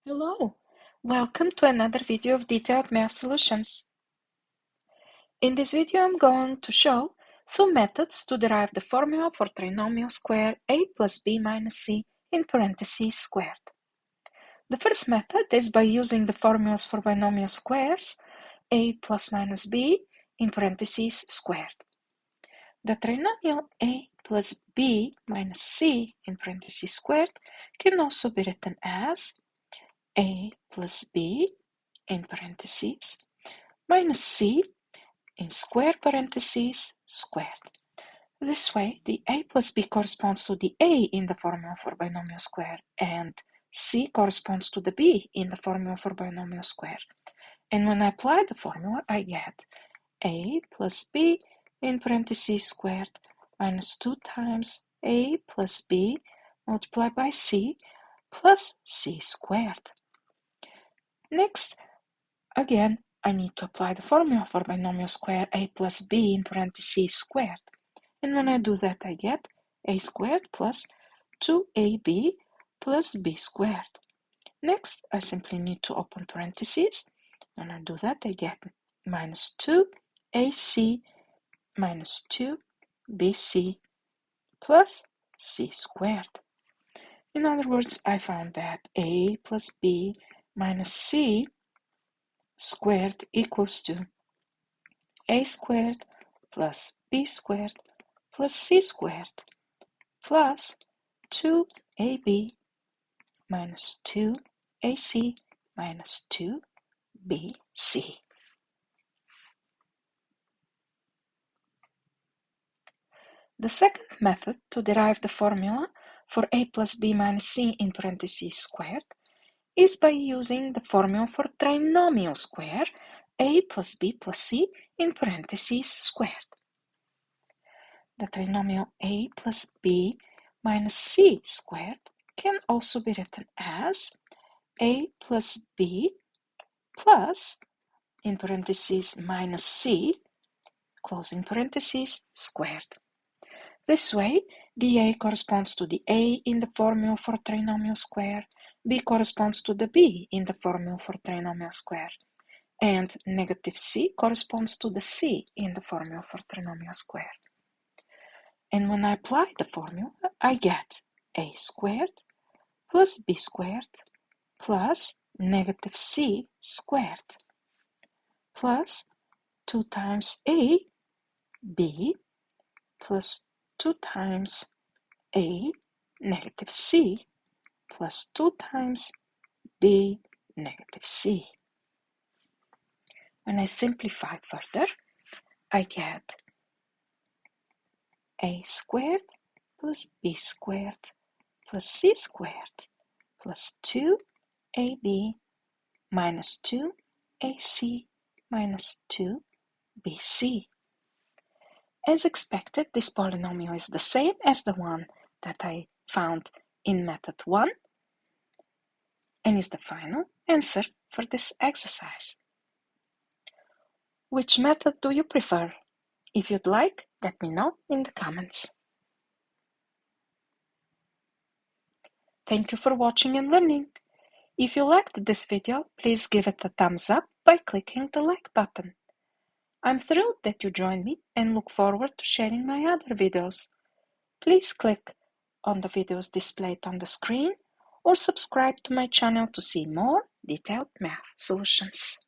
Hello, welcome to another video of detailed math solutions. In this video I'm going to show two methods to derive the formula for trinomial square a plus b minus c in parentheses squared. The first method is by using the formulas for binomial squares a plus minus b in parentheses squared. The trinomial a plus b minus c in parentheses squared can also be written as a plus b in parentheses minus c in square parentheses squared. This way, the a plus b corresponds to the a in the formula for binomial square and c corresponds to the b in the formula for binomial square. And when I apply the formula, I get a plus b in parentheses squared minus 2 times a plus b multiplied by c plus c squared. Next, again, I need to apply the formula for binomial square a plus b in parentheses squared. And when I do that, I get a squared plus 2ab plus b squared. Next, I simply need to open parentheses. When I do that, I get minus 2ac minus 2bc plus c squared. In other words, I found that a plus b minus c squared equals to a squared plus b squared plus c squared plus 2ab minus 2ac minus 2bc. The second method to derive the formula for a plus b minus c in parentheses squared is by using the formula for trinomial square a plus b plus c in parentheses squared. The trinomial a plus b minus c squared can also be written as a plus b plus, in parentheses, minus c, closing parentheses, squared. This way, the a corresponds to the a in the formula for trinomial square, b corresponds to the b in the formula for trinomial square, and negative c corresponds to the c in the formula for trinomial square. And when I apply the formula, I get a squared plus b squared plus negative c squared plus 2 times a b plus 2 times a negative c plus 2 times b negative c. When I simplify further, I get a squared plus b squared plus c squared plus 2ab minus 2ac minus 2bc. As expected, this polynomial is the same as the one that I found in method 1 and is the final answer for this exercise. Which method do you prefer? If you'd like, let me know in the comments. Thank you for watching and learning. If you liked this video, please give it a thumbs up by clicking the like button. I'm thrilled that you joined me and look forward to sharing my other videos. Please click on the videos displayed on the screen or subscribe to my channel to see more detailed math solutions.